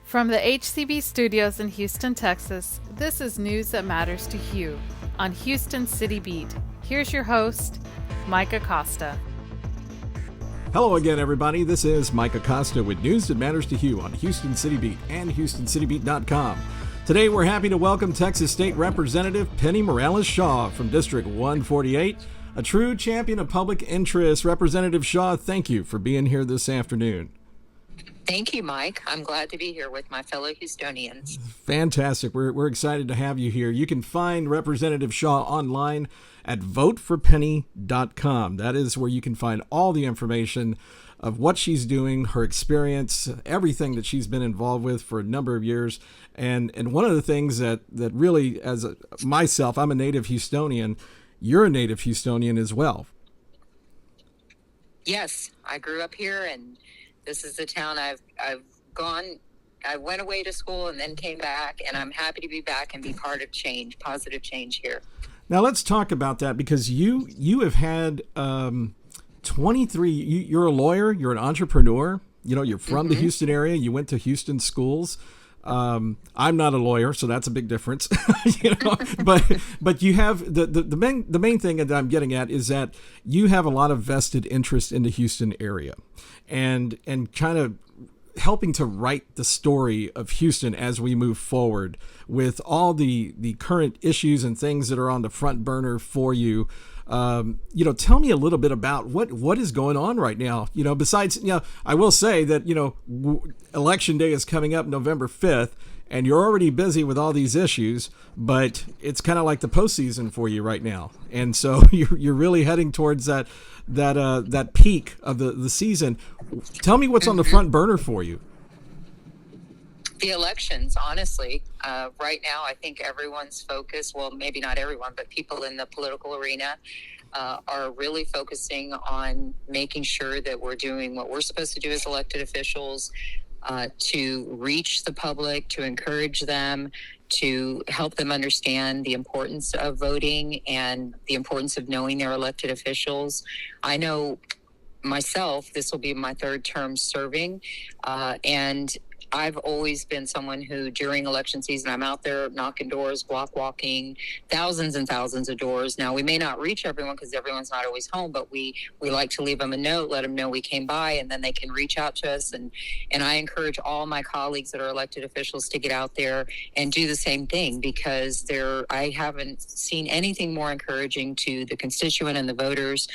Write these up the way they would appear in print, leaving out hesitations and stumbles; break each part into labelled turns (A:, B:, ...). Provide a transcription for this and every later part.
A: From the HCB studios in Houston, Texas, this is news that matters to HOU on Houston City Beat. Here's your host, Mike Acosta.
B: Hello again, everybody. This is Mike Acosta with news that matters to HOU on Houston City Beat and HoustonCityBeat.com. Today, we're happy to welcome Texas State Representative Penny Morales-Shaw from District 148, a true champion of public interest. Representative Shaw, thank you for being here this afternoon.
C: Thank you, Mike. I'm glad to be here with my fellow Houstonians.
B: Fantastic. We're excited to have you here. You can find Representative Shaw online at voteforpenny.com. That is where you can find all the information of what she's doing, her experience, everything that she's been involved with for a number of years. And one of the things that really, myself, I'm a native Houstonian. You're a native Houstonian as well.
C: Yes, I grew up here, and this is the town I went away to school and then came back, and I'm happy to be back and be part of change, positive change here.
B: Now let's talk about that, because you have had 23. You're a lawyer. You're an entrepreneur. You're from the Houston area. You went to Houston schools. I'm not a lawyer, so that's a big difference. But you have the main thing that I'm getting at is that you have a lot of vested interest in the Houston area, and kind of helping to write the story of Houston as we move forward with all the current issues and things that are on the front burner for you. Tell me a little bit about what is going on right now. Besides, I will say that, election day is coming up November 5th, and you're already busy with all these issues, but it's kind of like the postseason for you right now. And so you're really heading towards that peak of the season. Tell me what's on the front burner for you.
C: The elections, honestly. Right now, I think everyone's focus, well, maybe not everyone, but people in the political arena are really focusing on making sure that we're doing what we're supposed to do as elected officials, to reach the public, to encourage them, to help them understand the importance of voting and the importance of knowing their elected officials. I know myself, this will be my third term serving, and I've always been someone who, during election season, I'm out there knocking doors, block walking, thousands and thousands of doors. Now, we may not reach everyone because everyone's not always home, but we like to leave them a note, let them know we came by, and then they can reach out to us. And I encourage all my colleagues that are elected officials to get out there and do the same thing, because I haven't seen anything more encouraging to the constituent and the voters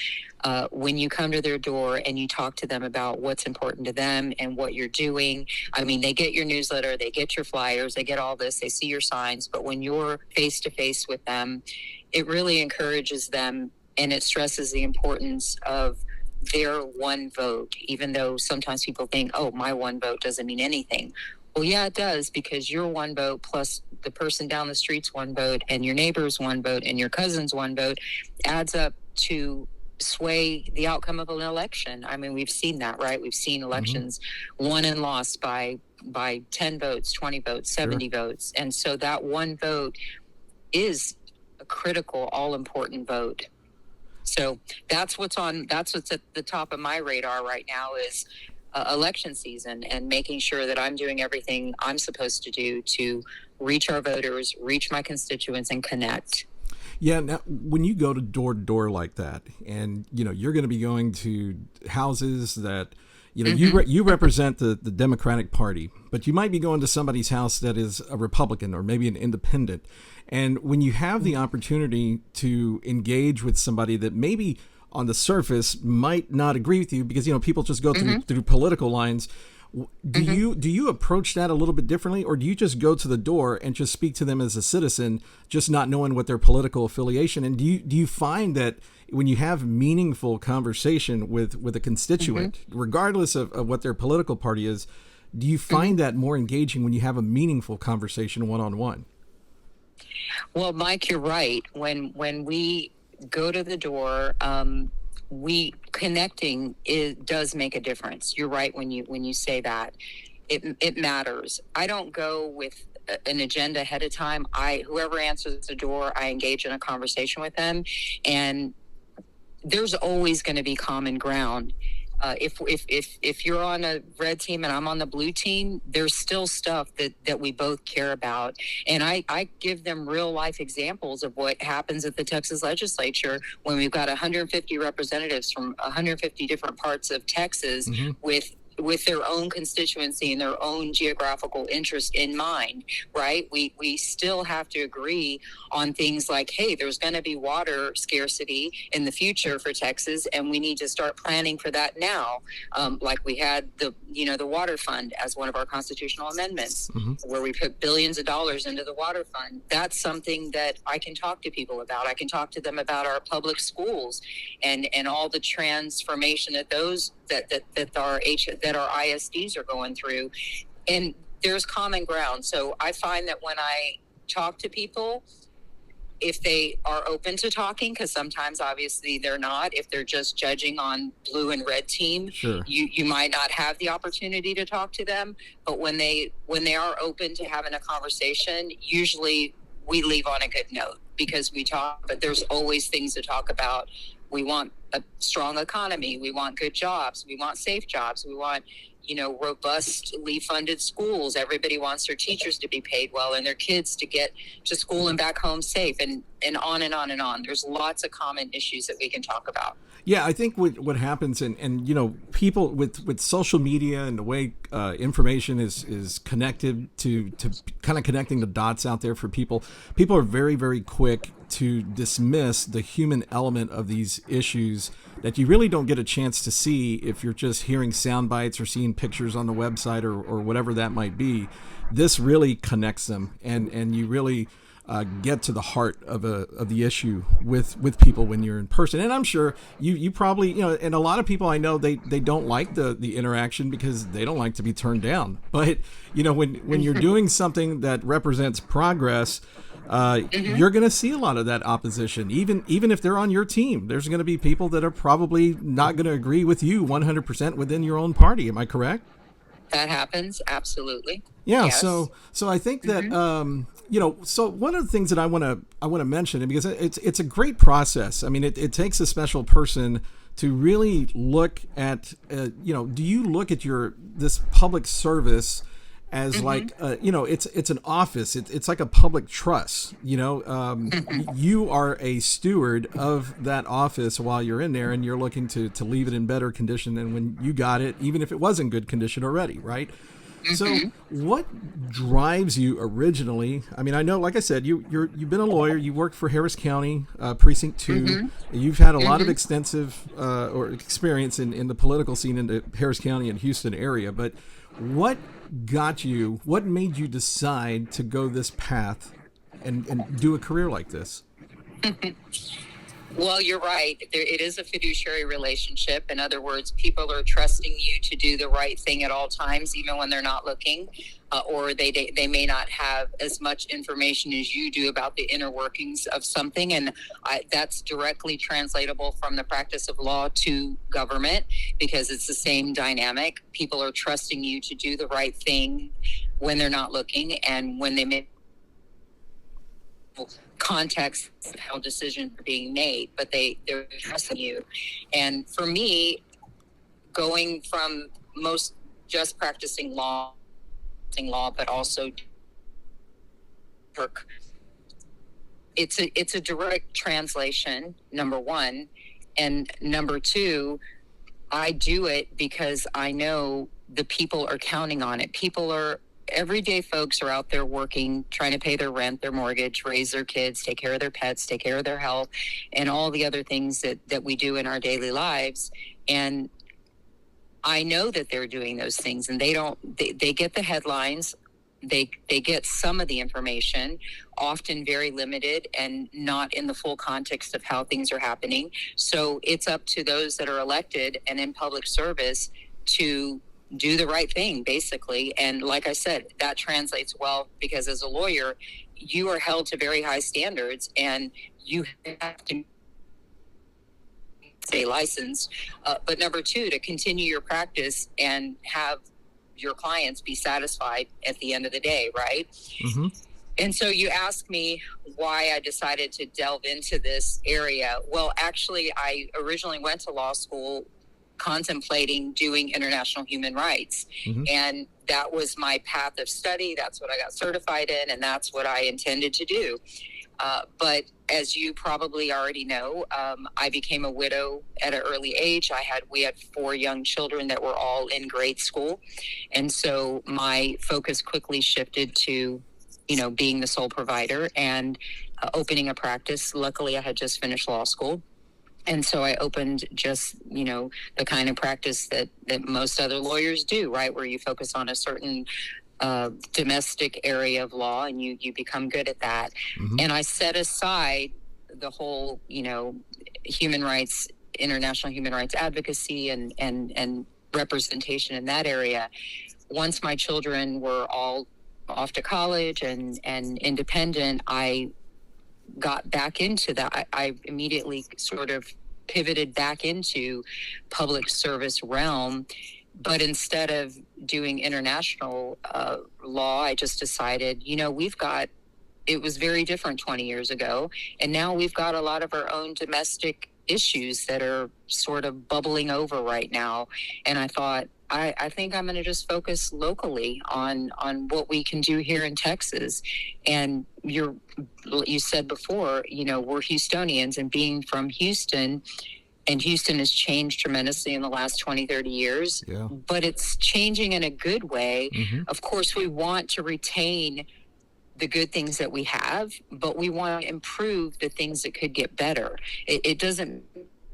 C: when you come to their door and you talk to them about what's important to them and what you're doing. I mean, they get your newsletter, they get your flyers, they get all this, they see your signs, but when you're face to face with them, it really encourages them, and it stresses the importance of their one vote, even though sometimes people think, oh, my one vote doesn't mean anything. Well, yeah, it does, because your one vote plus the person down the street's one vote and your neighbor's one vote and your cousin's one vote adds up to sway the outcome of an election. I mean, we've seen that, right? We've seen elections won and lost by 10 votes, 20 votes, 70 votes. And so that one vote is a critical, all-important vote. So that's what's at the top of my radar right now is election season, and making sure that I'm doing everything I'm supposed to do to reach our voters, reach my constituents, and connect.
B: Yeah. Now, when you go to door like that, and you're going to be going to houses that you represent the Democratic Party, but you might be going to somebody's house that is a Republican or maybe an independent. And when you have the opportunity to engage with somebody that maybe on the surface might not agree with you, because people just go through political lines. Do you approach that a little bit differently, or do you just go to the door and just speak to them as a citizen, just not knowing what their political affiliation? And do you find that when you have meaningful conversation with a constituent, regardless of what their political party is, do you find that more engaging when you have a meaningful conversation one-on-one?
C: Well, Mike, you're right. When we go to the door, connecting does make a difference. You're right when you say that. It matters. I don't go with an agenda ahead of time. Whoever answers the door, I engage in a conversation with them, and there's always going to be common ground. If you're on a red team and I'm on the blue team, there's still stuff that we both care about. And I give them real life examples of what happens at the Texas legislature when we've got 150 representatives from 150 different parts of Texas with their own constituency and their own geographical interest in mind, right? We still have to agree on things like, hey, there's going to be water scarcity in the future for Texas, and we need to start planning for that now. Like we had the water fund as one of our constitutional amendments, where we put billions of dollars into the water fund. That's something that I can talk to people about. I can talk to them about our public schools and all the transformation that our ISDs are going through, and there's common ground. So I find that when I talk to people, if they are open to talking, because sometimes obviously they're not, if they're just judging on blue and red team,
B: sure,
C: you might not have the opportunity to talk to them. But when they are open to having a conversation, usually we leave on a good note because we talk, but there's always things to talk about. We want a strong economy. We want good jobs. We want safe jobs. We want, robustly funded schools. Everybody wants their teachers to be paid well and their kids to get to school and back home safe, and on and on and on. There's lots of common issues that we can talk about.
B: Yeah, I think what happens, and people with social media and the way information is connected to kind of connecting the dots out there for people are very, very quick to dismiss the human element of these issues that you really don't get a chance to see if you're just hearing sound bites or seeing pictures on the website or whatever that might be. This really connects them, and you really get to the heart of the issue with people when you're in person. And I'm sure you probably, and a lot of people I know, they don't like the interaction because they don't like to be turned down. But, when you're doing something that represents progress, you're going to see a lot of that opposition. Even if they're on your team, there's going to be people that are probably not going to agree with you 100% within your own party. Am I correct?
C: That happens. Absolutely.
B: Yeah.
C: Yes.
B: So I think that, so one of the things that I want to mention, because it's a great process. I mean, it takes a special person to really look at, do you look at this public service as like, it's an office. It's like a public trust, you are a steward of that office while you're in there, and you're looking to leave it in better condition than when you got it, even if it was in good condition already. Right. So what drives you originally? I mean, I know, like I said, you've been a lawyer. You worked for Harris County, Precinct 2. You've had a lot of extensive or experience in the political scene in the Harris County and Houston area. But what made you decide to go this path and do a career like this?
C: Well, you're right. It is a fiduciary relationship. In other words, people are trusting you to do the right thing at all times, even when they're not looking, or they may not have as much information as you do about the inner workings of something. And that's directly translatable from the practice of law to government, because it's the same dynamic. People are trusting you to do the right thing when they're not looking, and when they make context of how decisions are being made, but they're trusting you. And for me, going from most just practicing law, but also work, it's a direct translation, number one. And number two, I do it because I know the people are counting on it. Everyday folks are out there working, trying to pay their rent, their mortgage, raise their kids, take care of their pets, take care of their health, and all the other things that we do in our daily lives. And I know that they're doing those things, and they get the headlines. They get some of the information, often very limited and not in the full context of how things are happening. So it's up to those that are elected and in public service to do the right thing, basically. And like I said, that translates well, because as a lawyer, you are held to very high standards, and you have to stay licensed. But number two, to continue your practice and have your clients be satisfied at the end of the day, right? And so you ask me why I decided to delve into this area. Well, actually, I originally went to law school contemplating doing international human rights. And that was my path of study. That's what I got certified in, and that's what I intended to do. But as you probably already know, I became a widow at an early age. We had 4 young children that were all in grade school. And so my focus quickly shifted to, being the sole provider and opening a practice. Luckily, I had just finished law school. And so I opened just, the kind of practice that most other lawyers do, right? Where you focus on a certain domestic area of law, and you become good at that. And I set aside the whole, human rights, international human rights advocacy and representation in that area. Once my children were all off to college and independent, I got back into that. I immediately sort of pivoted back into public service realm. But instead of doing international law, I just decided, it was very different 20 years ago. And now we've got a lot of our own domestic issues that are sort of bubbling over right now. And I thought, I think I'm going to just focus locally on what we can do here in Texas. And you said before, we're Houstonians, and being from Houston, and Houston has changed tremendously in the last 20, 30 years, but it's changing in a good way. Of course, we want to retain the good things that we have, but we want to improve the things that could get better. It doesn't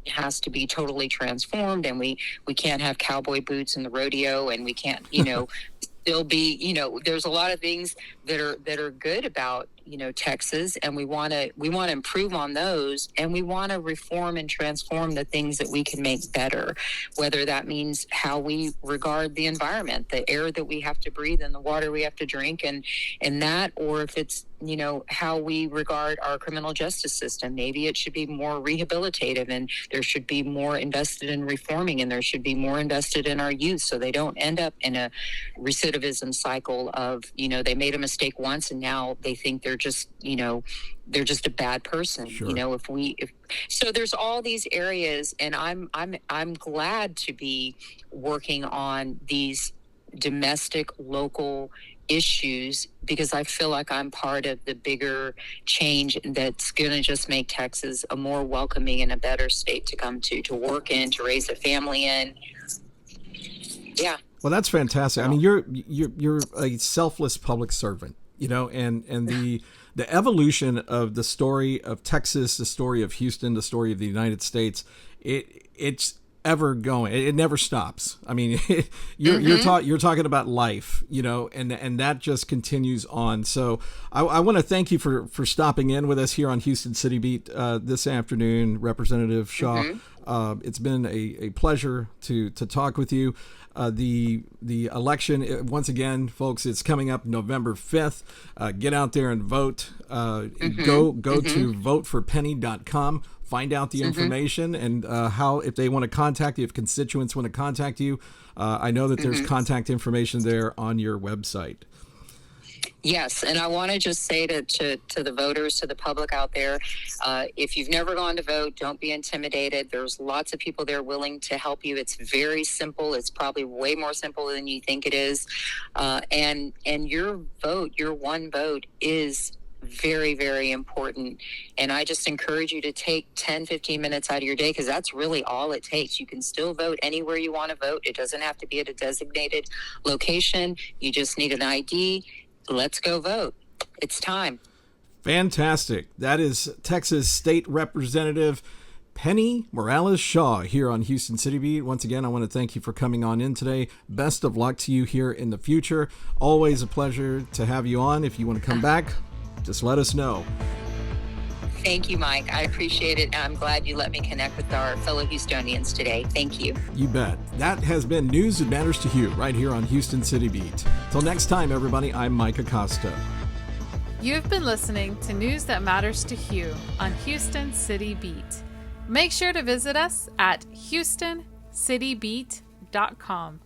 C: has to be totally transformed, and we can't have cowboy boots in the rodeo, and we can't, still be, there's a lot of things that are good about, Texas, and we want to improve on those, and we want to reform and transform the things that we can make better, whether that means how we regard the environment, the air that we have to breathe and the water we have to drink, and that, or if it's, how we regard our criminal justice system. Maybe it should be more rehabilitative, and there should be more invested in reforming, and there should be more invested in our youth so they don't end up in a recidivism cycle of, they made a mistake once and now they think they're just, they're just a bad person. So there's all these areas, and I'm glad to be working on these domestic, local issues, because I feel like I'm part of the bigger change that's going to just make Texas a more welcoming and a better state to come to work in, to raise a family in. Yeah.
B: Well, that's fantastic. I mean, you're a selfless public servant, and the evolution of the story of Texas, the story of Houston, the story of the United States, it's ever going. It never stops. I mean, you're talking about life, and that just continues on. So I want to thank you for stopping in with us here on Houston City Beat this afternoon, Representative Shaw. It's been a pleasure to talk with you. The election, once again, folks, it's coming up November 5th. Get out there and vote. Go to voteforpenny.com. Find out the information and how, if they want to contact you, if constituents want to contact you. I know that there's contact information there on your website.
C: Yes, and I want to just say to the voters, to the public out there, if you've never gone to vote, don't be intimidated. There's lots of people there willing to help you. It's very simple. It's probably way more simple than you think it is. And your vote, your one vote, is very, very important. And I just encourage you to take 10, 15 minutes out of your day, because that's really all it takes. You can still vote anywhere you want to vote. It doesn't have to be at a designated location. You just need an ID. Let's go vote. It's time.
B: Fantastic. That is Texas State Representative Penny Morales Shaw here on Houston City Beat. Once again, I want to thank you for coming on in today. Best of luck to you here in the future. Always a pleasure to have you on. If you want to come back, just let us know.
C: Thank you, Mike. I appreciate it. I'm glad you let me connect with our fellow Houstonians today. Thank you.
B: You bet. That has been News That Matters to You right here on Houston City Beat. Till next time, everybody, I'm Mike Acosta.
A: You've been listening to News That Matters to You on Houston City Beat. Make sure to visit us at HoustonCityBeat.com.